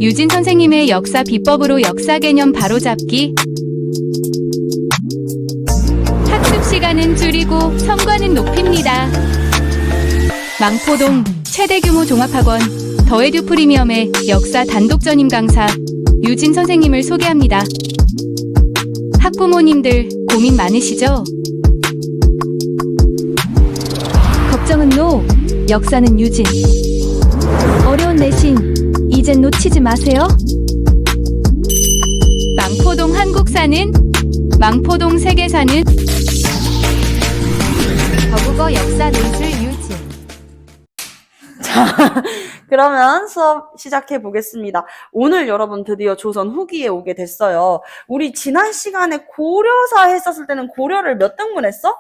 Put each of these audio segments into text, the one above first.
유진 선생님의 역사 비법으로 역사 개념 바로잡기. 학습 시간은 줄이고 성과는 높입니다. 망포동 최대 규모 종합학원 더에듀 프리미엄의 역사 단독 전임 강사 유진 선생님을 소개합니다. 학부모님들 고민 많으시죠? 걱정은 노, 역사는 유진. 어려운 내신 이젠 놓치지 마세요. 망포동 한국사는, 망포동 세계사는, 저국어 역사 논술 유진. 자, 그러면 수업 시작해 보겠습니다. 오늘 여러분 드디어 조선 후기에 오게 됐어요. 우리 지난 시간에 고려사 했었을 때는 고려를 몇 등분 했어?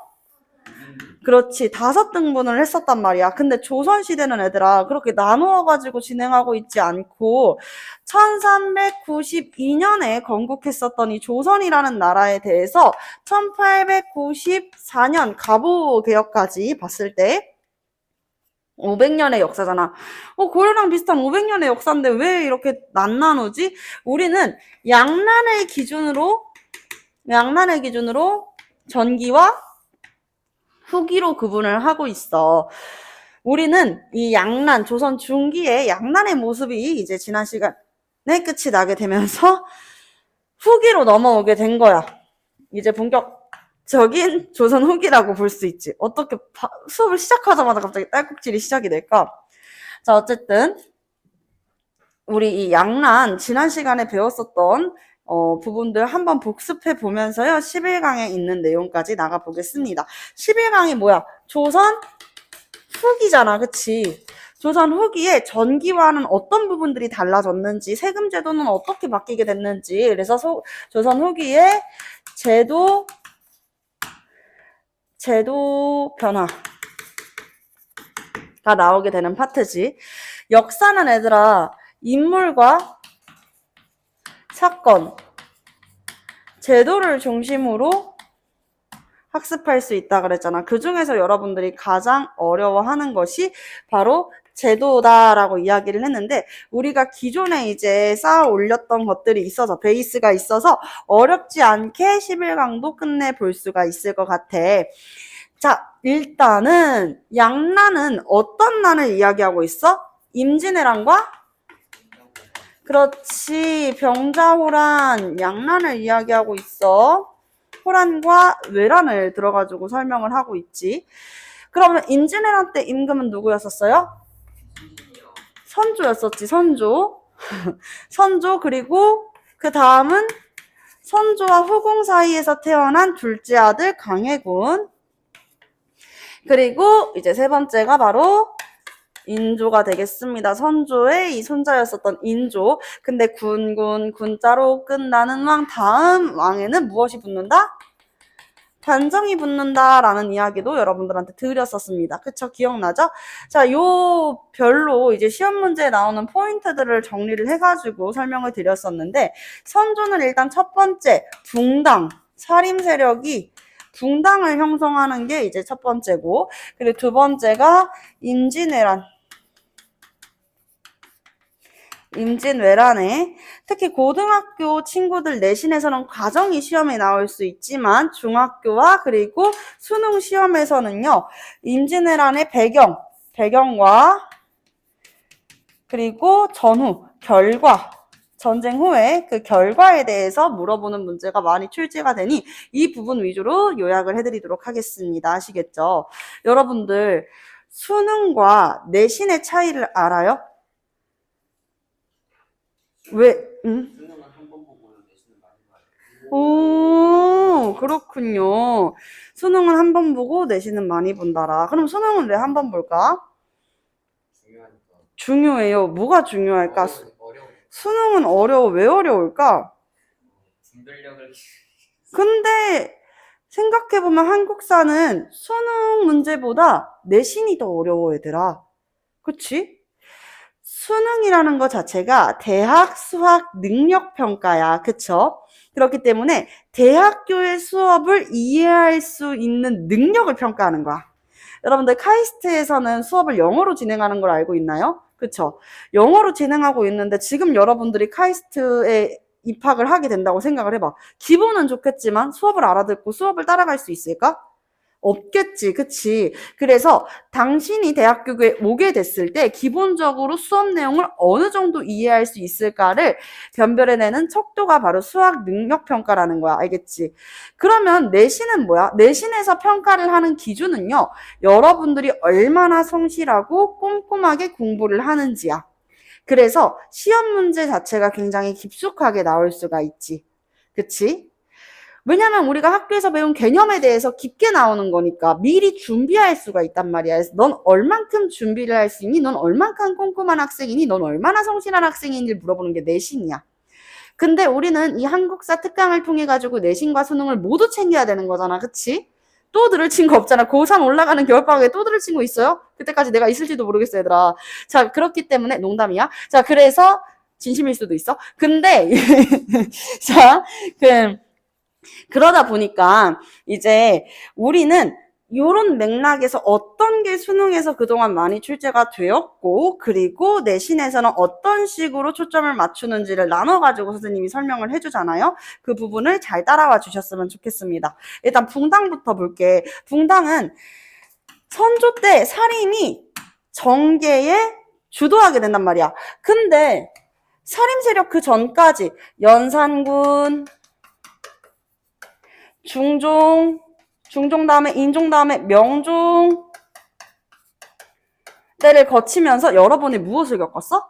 그렇지, 5등분을 했었단 말이야. 근데 조선시대는 얘들아 그렇게 나누어가지고 진행하고 있지 않고 1392년에 건국했었던 이 조선이라는 나라에 대해서 1894년 갑오개혁까지 봤을 때 500년의 역사잖아. 고려랑 비슷한 500년의 역사인데 왜 이렇게 안 나누지? 우리는 양난의 기준으로 전기와 후기로 구분을 하고 있어. 우리는 이 양난, 조선 중기의 양난의 모습이 이제 지난 시간에 끝이 나게 되면서 후기로 넘어오게 된 거야. 이제 본격적인 조선 후기라고 볼 수 있지. 어떻게 수업을 시작하자마자 갑자기 딸꾹질이 시작이 될까? 자, 어쨌든 우리 이 양난 지난 시간에 배웠었던 부분들 한번 복습해 보면서요. 11강에 있는 내용까지 나가 보겠습니다. 11강이 뭐야? 조선 후기잖아. 그치? 조선 후기에 전기와는 어떤 부분들이 달라졌는지, 세금 제도는 어떻게 바뀌게 됐는지, 그래서 조선 후기에 제도 변화가 나오게 되는 파트지. 역사는 얘들아 인물과 사건, 제도를 중심으로 학습할 수 있다 그랬잖아. 그 중에서 여러분들이 가장 어려워하는 것이 바로 제도다라고 이야기를 했는데, 우리가 기존에 이제 쌓아 올렸던 것들이 있어서, 베이스가 있어서 어렵지 않게 11강도 끝내볼 수가 있을 것 같아. 자, 일단은 양난은 어떤 난을 이야기하고 있어? 임진왜란과 그렇지, 병자호란, 양난을 이야기하고 있어. 호란과 외란을 들어가지고 설명을 하고 있지. 그러면 임진왜란 때 임금은 누구였었어요? 선조였었지, 선조. 선조. 그리고 그 다음은 선조와 후궁 사이에서 태어난 둘째 아들 강해군. 그리고 이제 세 번째가 바로 인조가 되겠습니다. 선조의 이 손자였었던 인조. 근데 군자로 끝나는 왕, 다음 왕에는 무엇이 붙는다? 단정이 붙는다라는 이야기도 여러분들한테 드렸었습니다. 그쵸? 기억나죠? 자, 요 별로 이제 시험 문제에 나오는 포인트들을 정리를 해가지고 설명을 드렸었는데, 선조는 일단 첫 번째 붕당, 살림 세력이 붕당을 형성하는 게 이제 첫 번째고, 그리고 두 번째가 임진왜란에 특히 고등학교 친구들 내신에서는 과정이 시험에 나올 수 있지만 중학교와 그리고 수능 시험에서는요, 임진왜란의 배경과 그리고 전후, 결과, 전쟁 후에 그 결과에 대해서 물어보는 문제가 많이 출제가 되니 이 부분 위주로 요약을 해드리도록 하겠습니다. 아시겠죠? 여러분들 수능과 내신의 차이를 알아요? 왜? 응? 수능은 한 번 보고 내신은 많이 봐요. 오, 그렇군요. 수능은 한 번 보고 내신은 많이 본다라. 그럼 수능은 왜 한 번 볼까? 중요하니까. 중요해요. 뭐가 중요할까? 어려워. 수능은 어려워. 왜 어려울까? 분별력을 근데 생각해보면 한국사는 수능 문제보다 내신이 더 어려워, 얘들아. 그치? 수능이라는 것 자체가 대학 수학 능력 평가야. 그쵸? 그렇기 때문에 대학교의 수업을 이해할 수 있는 능력을 평가하는 거야. 여러분들 카이스트에서는 수업을 영어로 진행하는 걸 알고 있나요? 그쵸? 영어로 진행하고 있는데 지금 여러분들이 카이스트에 입학을 하게 된다고 생각을 해봐. 기본은 좋겠지만 수업을 알아듣고 수업을 따라갈 수 있을까? 없겠지, 그치? 그래서 당신이 대학교에 오게 됐을 때 기본적으로 수업 내용을 어느 정도 이해할 수 있을까를 변별해내는 척도가 바로 수학 능력 평가라는 거야. 알겠지? 그러면 내신은 뭐야? 내신에서 평가를 하는 기준은요, 여러분들이 얼마나 성실하고 꼼꼼하게 공부를 하는지야. 그래서 시험 문제 자체가 굉장히 깊숙하게 나올 수가 있지. 그치? 왜냐면 우리가 학교에서 배운 개념에 대해서 깊게 나오는 거니까 미리 준비할 수가 있단 말이야. 그래서 넌 얼만큼 준비를 할 수 있니? 넌 얼만큼 꼼꼼한 학생이니? 넌 얼마나 성실한 학생인지 물어보는 게 내신이야. 근데 우리는 이 한국사 특강을 통해 가지고 내신과 수능을 모두 챙겨야 되는 거잖아. 그치? 또 들을 친구 없잖아. 고3 올라가는 겨울방학에 또 들을 친구 있어요? 그때까지 내가 있을지도 모르겠어, 얘들아. 자, 그렇기 때문에 농담이야. 자, 그래서 진심일 수도 있어. 근데 자, 그러다 보니까 이제 우리는 요런 맥락에서 어떤 게 수능에서 그동안 많이 출제가 되었고, 그리고 내신에서는 어떤 식으로 초점을 맞추는지를 나눠가지고 선생님이 설명을 해주잖아요. 그 부분을 잘 따라와 주셨으면 좋겠습니다. 일단 붕당부터 볼게. 붕당은 선조 때 사림이 정계에 주도하게 된단 말이야. 근데 사림 세력 그 전까지 연산군, 중종 다음에 인종 다음에 명종 때를 거치면서 여러분이 무엇을 겪었어?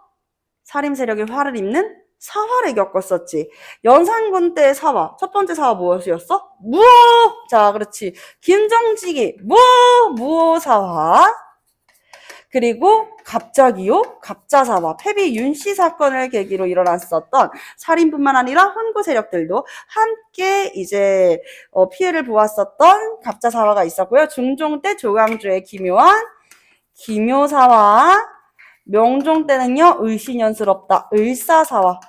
사림 세력이 화를 입는 사화를 겪었었지. 연산군 때의 사화, 첫 번째 사화 무엇이었어? 무호! 자, 그렇지. 김정직이 무호 사화. 그리고 갑자기요, 갑자사화, 패비 윤씨 사건을 계기로 일어났었던 살인뿐만 아니라 혼구 세력들도 함께 이제 피해를 보았었던 갑자사화가 있었고요. 중종 때 조광조의 기묘한 기묘사화, 명종 때는요, 을신연스럽다, 을사사화.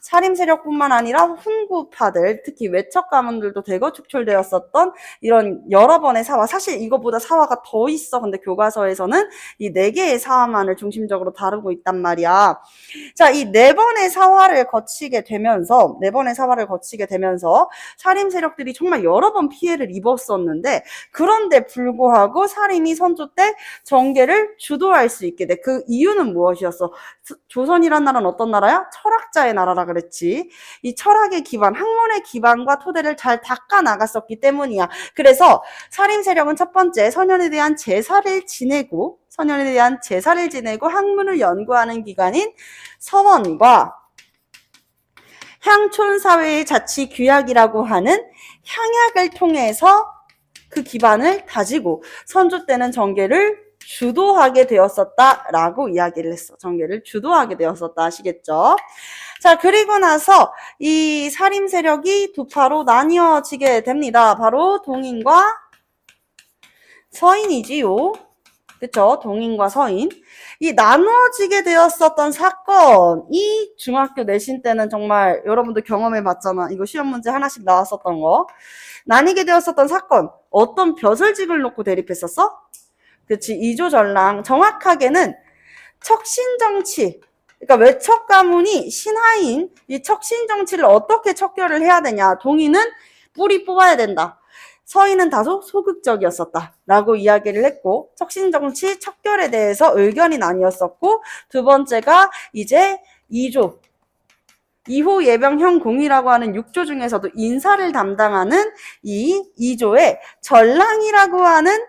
살림 세력뿐만 아니라 훈구파들, 특히 외척 가문들도 대거 축출되었었던 이런 여러 번의 사화. 사실 이거보다 사화가 더 있어. 근데 교과서에서는 이 4개의 사화만을 중심적으로 다루고 있단 말이야. 자, 이 4번의 사화를 거치게 되면서 살림 세력들이 정말 여러 번 피해를 입었었는데, 그런데 불구하고 살림이 선조 때 정계를 주도할 수 있게 돼. 그 이유는 무엇이었어? 조선이란 나라는 어떤 나라야? 철학자의 나라라 그랬지. 이 철학의 기반, 학문의 기반과 토대를 잘 닦아 나갔었기 때문이야. 그래서 살림 세력은 첫 번째 선현에 대한 제사를 지내고 학문을 연구하는 기관인 서원과 향촌사회의 자치 규약이라고 하는 향약을 통해서 그 기반을 다지고 선조 때는 정계를 주도하게 되었었다라고 이야기를 했어. 정계를 주도하게 되었었다. 아시겠죠? 자, 그리고 나서 이 살림 세력이 두 파로 나뉘어지게 됩니다. 바로 동인과 서인이지요. 그쵸? 동인과 서인. 이 나누어지게 되었었던 사건이 중학교 내신 때는 정말 여러분들 경험해 봤잖아. 이거 시험 문제 하나씩 나왔었던 거. 나뉘게 되었었던 사건. 어떤 벼슬직을 놓고 대립했었어? 그치, 이조전랑. 정확하게는 척신정치. 그러니까 외척 가문이 신하인 이 척신정치를 어떻게 척결을 해야 되냐. 동인은 뿌리 뽑아야 된다. 서인은 다소 소극적이었었다라고 이야기를 했고, 척신정치 척결에 대해서 의견이 나뉘었었고, 두 번째가 이제 2조. 2호 예병형 공이라고 하는 6조 중에서도 인사를 담당하는 이 2조에 전랑이라고 하는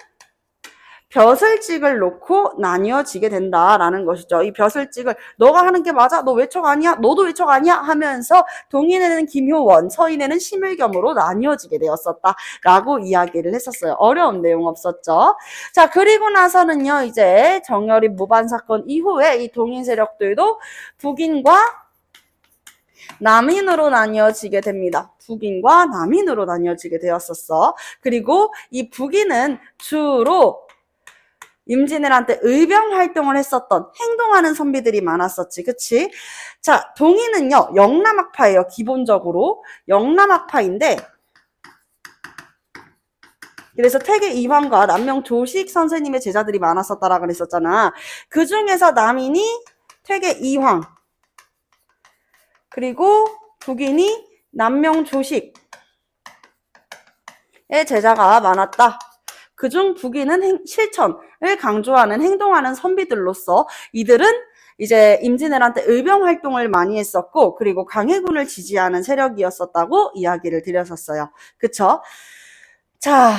벼슬직을 놓고 나뉘어지게 된다라는 것이죠. 이 벼슬직을 너가 하는 게 맞아? 너 외척 아니야? 너도 외척 아니야? 하면서 동인에는 김효원, 서인에는 심을겸으로 나뉘어지게 되었었다라고 이야기를 했었어요. 어려운 내용 없었죠. 자, 그리고 나서는요, 이제 정여립 모반 사건 이후에 이 동인 세력들도 북인과 남인으로 나뉘어지게 됩니다. 북인과 남인으로 나뉘어지게 되었었어. 그리고 이 북인은 주로 임진왜란 때 의병 활동을 했었던 행동하는 선비들이 많았었지. 그치? 자, 동인은요, 영남학파예요. 기본적으로. 영남학파인데, 그래서 태계 이황과 남명 조식 선생님의 제자들이 많았었다라고 그랬었잖아. 그 중에서 남인이 퇴계 이황, 그리고 북인이 남명조식의 제자가 많았다. 그중 북인은 실천을 강조하는 행동하는 선비들로서 이들은 이제 임진왜란 때 의병 활동을 많이 했었고, 그리고 강해군을 지지하는 세력이었었다고 이야기를 드렸었어요. 그쵸? 자,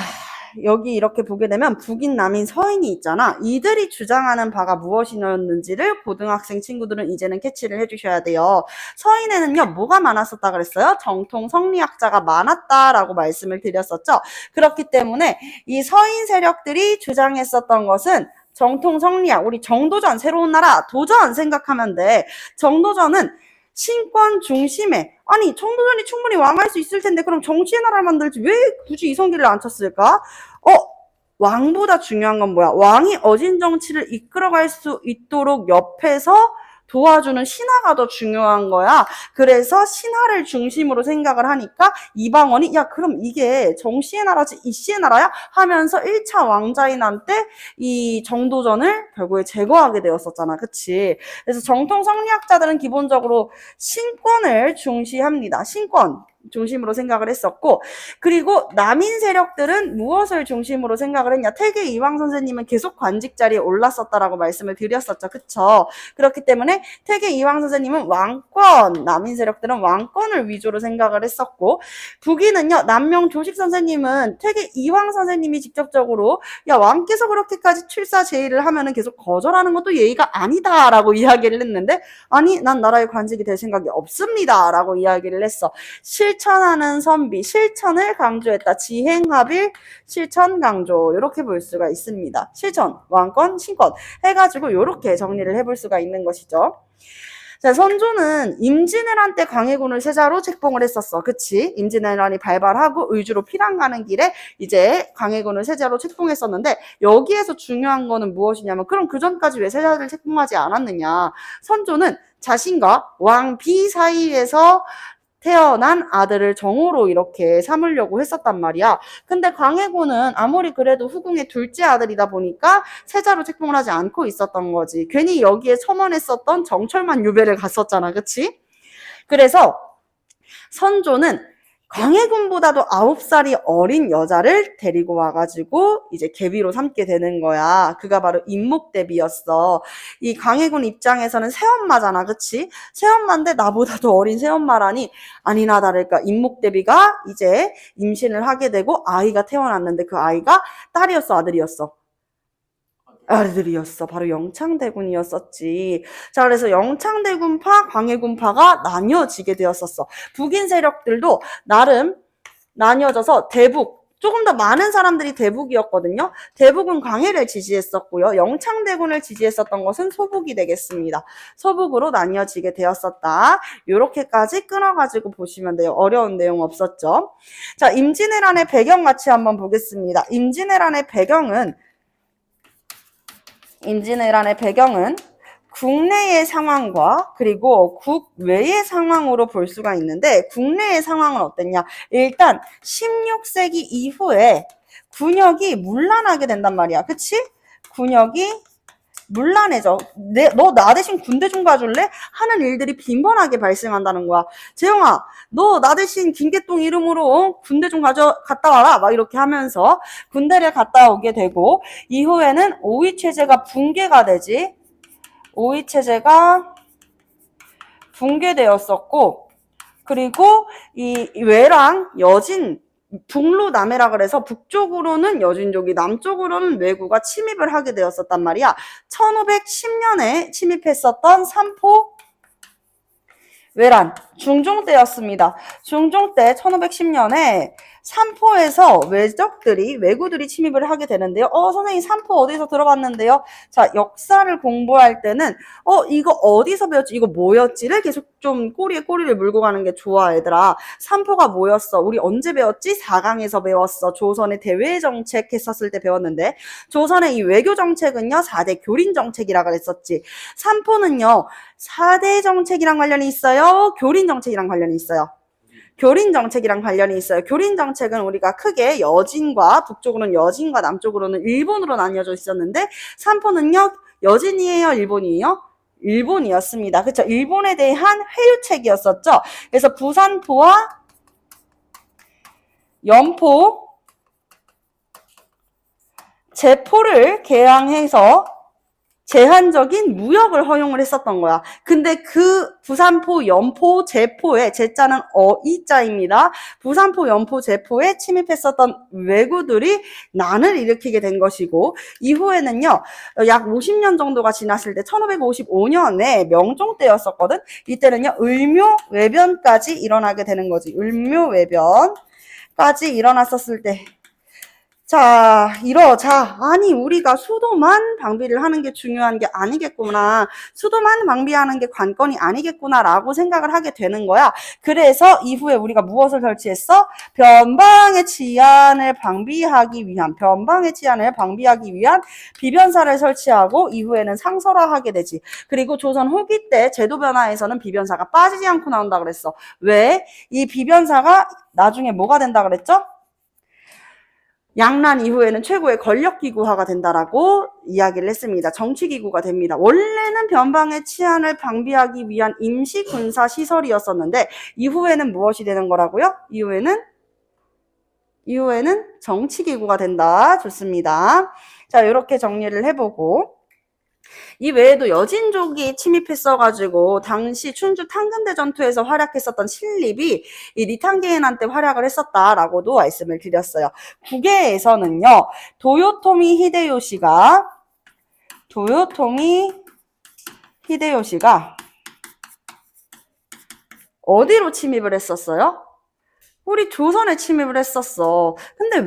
여기 이렇게 보게 되면 북인, 남인, 서인이 있잖아. 이들이 주장하는 바가 무엇이었는지를 고등학생 친구들은 이제는 캐치를 해주셔야 돼요. 서인에는요, 뭐가 많았었다 그랬어요? 정통 성리학자가 많았다라고 말씀을 드렸었죠. 그렇기 때문에 이 서인 세력들이 주장했었던 것은 정통 성리학, 우리 정도전, 새로운 나라, 도전 생각하면 돼. 정도전은 신권 중심에, 아니 정도전이 충분히 왕할 수 있을 텐데 그럼 정치의 나라를 만들지 왜 굳이 이성기를 안 쳤을까? 왕보다 중요한 건 뭐야? 왕이 어진 정치를 이끌어갈 수 있도록 옆에서 도와주는 신하가 더 중요한 거야. 그래서 신하를 중심으로 생각을 하니까 이방원이 야 그럼 이게 정씨의 나라지 이씨의 나라야? 하면서 1차 왕자인한 때 이 정도전을 결국에 제거하게 되었었잖아. 그치? 그래서 정통 성리학자들은 기본적으로 신권을 중시합니다. 신권 중심으로 생각을 했었고, 그리고 남인 세력들은 무엇을 중심으로 생각을 했냐? 퇴계 이황 선생님은 계속 관직 자리에 올랐었다라고 말씀을 드렸었죠. 그쵸? 그렇기 때문에 퇴계 이황 선생님은 왕권, 남인 세력들은 왕권을 위주로 생각을 했었고, 북인은요, 남명 조식 선생님은 퇴계 이황 선생님이 직접적으로 야 왕께서 그렇게까지 출사 제의를 하면은 계속 거절하는 것도 예의가 아니다라고 이야기를 했는데, 아니 난 나라의 관직이 될 생각이 없습니다라고 이야기를 했어. 실천하는 선비, 실천을 강조했다. 지행합일, 실천 강조 이렇게 볼 수가 있습니다. 실천, 왕권, 신권 해가지고 이렇게 정리를 해볼 수가 있는 것이죠. 자, 선조는 임진왜란 때 광해군을 세자로 책봉을 했었어. 그치? 임진왜란이 발발하고 의주로 피랑 가는 길에 이제 광해군을 세자로 책봉했었는데, 여기에서 중요한 거는 무엇이냐면 그럼 그 전까지 왜 세자를 책봉하지 않았느냐? 선조는 자신과 왕비 사이에서 태어난 아들을 정호로 이렇게 삼으려고 했었단 말이야. 근데 광해군은 아무리 그래도 후궁의 둘째 아들이다 보니까 세자로 책봉을 하지 않고 있었던 거지. 괜히 여기에 첨언했었던 정철만 유배를 갔었잖아. 그치? 그래서 선조는 광해군보다도 9살이 어린 여자를 데리고 와가지고 이제 계비로 삼게 되는 거야. 그가 바로 임목대비였어. 이 광해군 입장에서는 새엄마잖아. 그치? 새엄마인데 나보다도 어린 새엄마라니 아니나 다를까 임목대비가 이제 임신을 하게 되고 아이가 태어났는데 그 아이가 딸이었어, 아들이었어? 아들이었어. 바로 영창대군이었었지. 자, 그래서 영창대군파, 광해군파가 나뉘어지게 되었었어. 북인 세력들도 나름 나뉘어져서 대북, 조금 더 많은 사람들이 대북이었거든요. 대북은 광해를 지지했었고요. 영창대군을 지지했었던 것은 소북이 되겠습니다. 소북으로 나뉘어지게 되었었다. 요렇게까지 끊어가지고 보시면 돼요. 어려운 내용 없었죠. 자, 임진왜란의 배경 같이 한번 보겠습니다. 임진왜란의 배경은 국내의 상황과 그리고 국외의 상황으로 볼 수가 있는데, 국내의 상황은 어땠냐? 일단 16세기 이후에 군역이 문란하게 된단 말이야. 그치? 군역이 문란해져. 너 나 대신 군대 좀 가줄래? 하는 일들이 빈번하게 발생한다는 거야. 재영아, 너 나 대신 김계동 이름으로 군대 좀 갔다 와라. 막 이렇게 하면서 군대를 갔다 오게 되고, 이후에는 오위체제가 붕괴가 되지. 오위체제가 붕괴되었었고, 그리고 이 외랑 여진, 북로남해라 그래서 북쪽으로는 여진족이, 남쪽으로는 왜구가 침입을 하게 되었었단 말이야. 1510년에 침입했었던 삼포 외란, 중종 때였습니다. 중종 때 1510년에 삼포에서 왜구들이 침입을 하게 되는데요. 선생님 삼포 어디서 들어봤는데요? 자, 역사를 공부할 때는 이거 어디서 배웠지? 이거 뭐였지를 계속 좀 꼬리에 꼬리를 물고 가는 게 좋아, 얘들아. 삼포가 뭐였어? 우리 언제 배웠지? 4강에서 배웠어. 조선의 대외 정책 했었을 때 배웠는데, 조선의 이 외교 정책은요 4대 교린 정책이라 그랬었지. 삼포는요 4대 정책이랑 관련이 있어요? 교린 정책이랑 관련이 있어요? 교린 정책이랑 관련이 있어요. 교린 정책은 우리가 크게 여진과, 북쪽으로는 여진과 남쪽으로는 일본으로 나뉘어져 있었는데, 삼포는요 여진이에요, 일본이에요? 일본이었습니다. 그쵸? 일본에 대한 회유책이었었죠. 그래서 부산포와 연포, 제포를 개항해서 제한적인 무역을 허용을 했었던 거야. 근데 그 부산포, 연포, 제포에 제자는 어이자입니다. 부산포, 연포, 제포에 침입했었던 왜구들이 난을 일으키게 된 것이고 이후에는요. 약 50년 정도가 지났을 때 1555년에 명종 때였었거든. 이때는요. 을묘외변까지 일어나게 되는 거지. 을묘외변까지 일어났었을 때 아니, 우리가 수도만 방비를 하는 게 중요한 게 아니겠구나. 수도만 방비하는 게 관건이 아니겠구나라고 생각을 하게 되는 거야. 그래서 이후에 우리가 무엇을 설치했어? 변방의 치안을 방비하기 위한 비변사를 설치하고 이후에는 상설화하게 되지. 그리고 조선 후기 때 제도 변화에서는 비변사가 빠지지 않고 나온다 그랬어. 왜? 이 비변사가 나중에 뭐가 된다 그랬죠? 양난 이후에는 최고의 권력기구화가 된다라고 이야기를 했습니다. 정치기구가 됩니다. 원래는 변방의 치안을 방비하기 위한 임시군사시설이었었는데 이후에는 무엇이 되는 거라고요? 이후에는 정치기구가 된다. 좋습니다. 자, 이렇게 정리를 해보고 이 외에도 여진족이 침입했어가지고 당시 춘추 탕근대 전투에서 활약했었던 신립이 이 리탄게인한 때 활약을 했었다라고도 말씀을 드렸어요. 국외에서는요. 도요토미 히데요시가 어디로 침입을 했었어요? 우리 조선에 침입을 했었어. 근데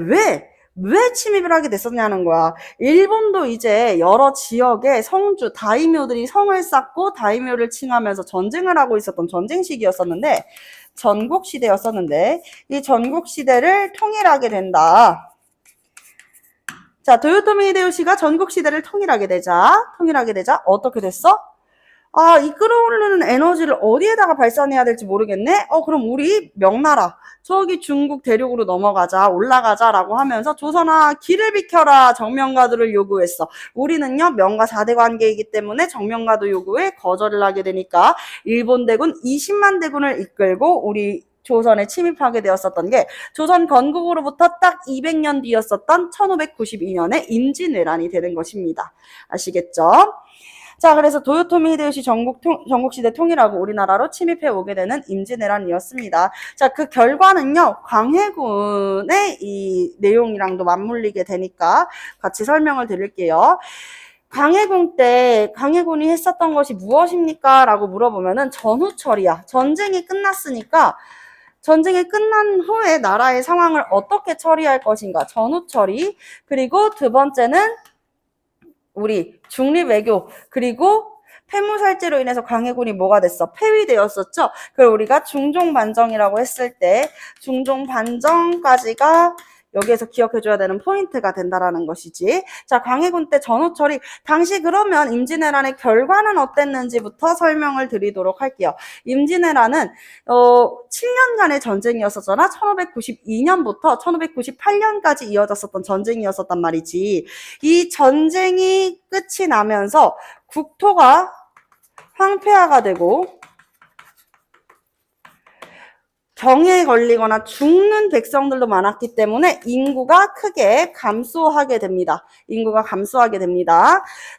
왜 침입을 하게 됐었냐는 거야. 일본도 이제 여러 지역의 성주, 다이묘들이 성을 쌓고 다이묘를 칭하면서 전쟁을 하고 있었던 전쟁 시기였었는데, 전국시대였었는데, 이 전국시대를 통일하게 된다. 자, 도요토미 히데요시가 전국시대를 통일하게 되자 어떻게 됐어? 이 끓어오르는 에너지를 어디에다가 발산해야 될지 모르겠네? 그럼 우리 명나라, 저기 중국 대륙으로 올라가자라고 하면서 조선아, 길을 비켜라 정명가들을 요구했어. 우리는요, 명가 4대 관계이기 때문에 정명가도 요구에 거절을 하게 되니까 일본 대군 20만 대군을 이끌고 우리 조선에 침입하게 되었었던 게 조선 건국으로부터 딱 200년 뒤였었던 1592년에 임진왜란이 되는 것입니다. 아시겠죠? 자, 그래서 도요토미 히데요시 전국시대 통일하고 우리나라로 침입해 오게 되는 임진왜란이었습니다. 자, 그 결과는요, 광해군의 이 내용이랑도 맞물리게 되니까 같이 설명을 드릴게요. 광해군이 했었던 것이 무엇입니까? 라고 물어보면은 전후처리야. 전쟁이 끝났으니까 전쟁이 끝난 후에 나라의 상황을 어떻게 처리할 것인가? 전후처리. 그리고 두 번째는 우리 중립외교, 그리고 폐무살제로 인해서 광해군이 뭐가 됐어? 폐위되었었죠? 그걸 우리가 중종반정이라고 했을 때 중종반정까지가 여기에서 기억해줘야 되는 포인트가 된다라는 것이지. 자, 광해군 때 전후처리, 당시 그러면 임진왜란의 결과는 어땠는지부터 설명을 드리도록 할게요. 임진왜란은 7년간의 전쟁이었었잖아. 1592년부터 1598년까지 이어졌었던 전쟁이었었단 말이지. 이 전쟁이 끝이 나면서 국토가 황폐화가 되고 병에 걸리거나 죽는 백성들도 많았기 때문에 인구가 크게 감소하게 됩니다.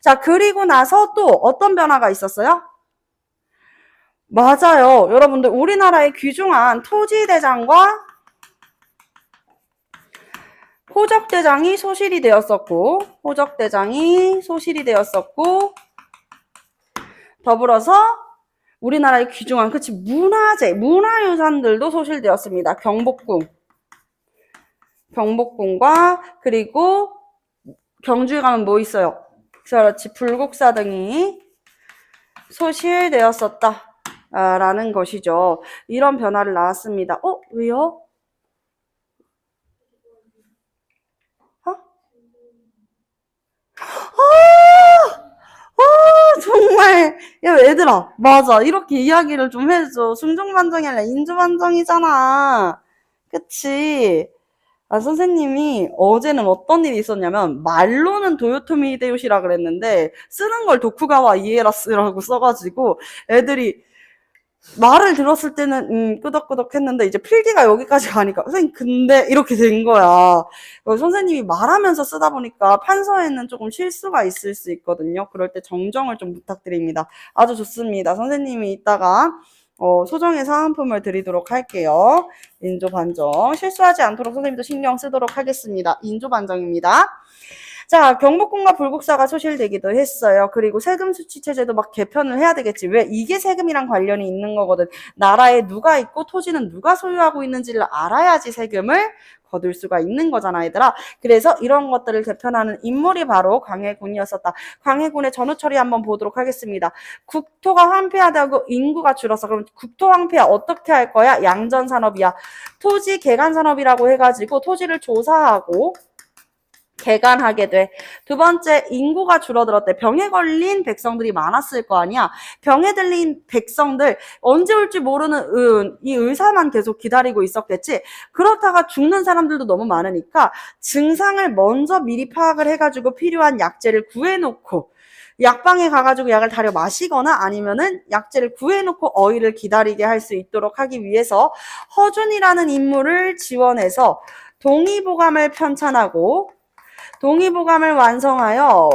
자, 그리고 나서 또 어떤 변화가 있었어요? 맞아요. 여러분들, 우리나라의 귀중한 토지대장과 호적대장이 소실이 되었었고, 더불어서 우리나라의 귀중한, 문화유산들도 소실되었습니다. 경복궁과, 그리고 경주에 가면 뭐 있어요? 그렇지, 불국사 등이 소실되었었다라는 것이죠. 이런 변화를 나왔습니다. 왜요? 정말. 야, 얘들아. 맞아. 이렇게 이야기를 좀 해줘. 중종반정이 아니라 인조반정이잖아. 그치? 아, 선생님이 어제는 어떤 일이 있었냐면, 말로는 도요토미 히데요시라 그랬는데, 쓰는 걸 도쿠가와 이에라스라고 써가지고, 애들이 말을 들었을 때는, 끄덕끄덕 했는데, 이제 필기가 여기까지 가니까, 선생님, 근데, 이렇게 된 거야. 선생님이 말하면서 쓰다 보니까 판서에는 조금 실수가 있을 수 있거든요. 그럴 때 정정을 좀 부탁드립니다. 아주 좋습니다. 선생님이 이따가, 소정의 사은품을 드리도록 할게요. 인조반정. 실수하지 않도록 선생님도 신경 쓰도록 하겠습니다. 인조반정입니다. 자, 경복궁과 불국사가 소실되기도 했어요. 그리고 세금 수취 체제도 막 개편을 해야 되겠지. 왜? 이게 세금이랑 관련이 있는 거거든. 나라에 누가 있고 토지는 누가 소유하고 있는지를 알아야지 세금을 거둘 수가 있는 거잖아, 얘들아. 그래서 이런 것들을 개편하는 인물이 바로 광해군이었었다. 광해군의 전후 처리 한번 보도록 하겠습니다. 국토가 황폐하다고 인구가 줄었어. 그럼 국토 황폐화 어떻게 할 거야? 양전산업이야. 토지 개간산업이라고 해가지고 토지를 조사하고 개간하게 돼. 두 번째, 인구가 줄어들었대. 병에 걸린 백성들이 많았을 거 아니야. 병에 들린 백성들, 언제 올지 모르는 이 의사만 계속 기다리고 있었겠지. 그렇다가 죽는 사람들도 너무 많으니까 증상을 먼저 미리 파악을 해가지고 필요한 약재를 구해놓고 약방에 가가지고 약을 다려 마시거나 아니면은 약재를 구해놓고 어의를 기다리게 할 수 있도록 하기 위해서 허준이라는 인물을 지원해서 동의보감을 편찬하고 동의보감을 완성하여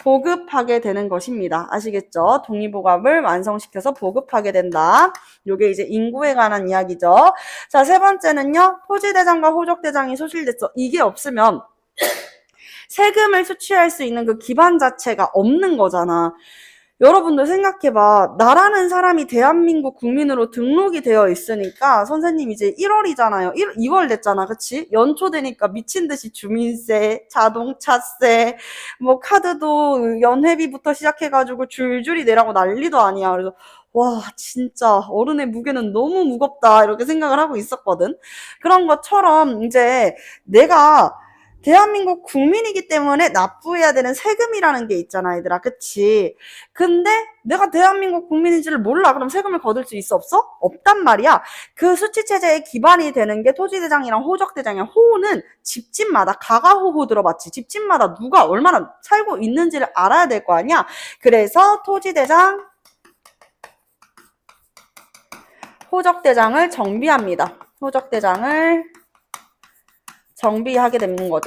보급하게 되는 것입니다. 아시겠죠? 동의보감을 완성시켜서 보급하게 된다. 요게 이제 인구에 관한 이야기죠. 자, 세 번째는요. 토지대장과 호적대장이 소실됐어. 이게 없으면 세금을 수취할 수 있는 그 기반 자체가 없는 거잖아. 여러분들 생각해봐. 나라는 사람이 대한민국 국민으로 등록이 되어 있으니까 선생님 이제 1월이잖아요. 2월 됐잖아. 그치? 연초 되니까 미친 듯이 주민세, 자동차세, 뭐 카드도 연회비부터 시작해가지고 줄줄이 내라고 난리도 아니야. 그래서 와, 진짜 어른의 무게는 너무 무겁다. 이렇게 생각을 하고 있었거든. 그런 것처럼 이제 내가 대한민국 국민이기 때문에 납부해야 되는 세금이라는 게 있잖아, 얘들아. 그치? 근데 내가 대한민국 국민인지를 몰라. 그럼 세금을 거둘 수 있어, 없어? 없단 말이야. 그 수치체제의 기반이 되는 게 토지대장이랑 호적대장이야. 호는 집집마다, 가가호호 들어봤지? 집집마다 누가 얼마나 살고 있는지를 알아야 될 거 아니야? 그래서 토지대장, 호적대장을 정비합니다. 호적대장을 정비하게 되는 거죠.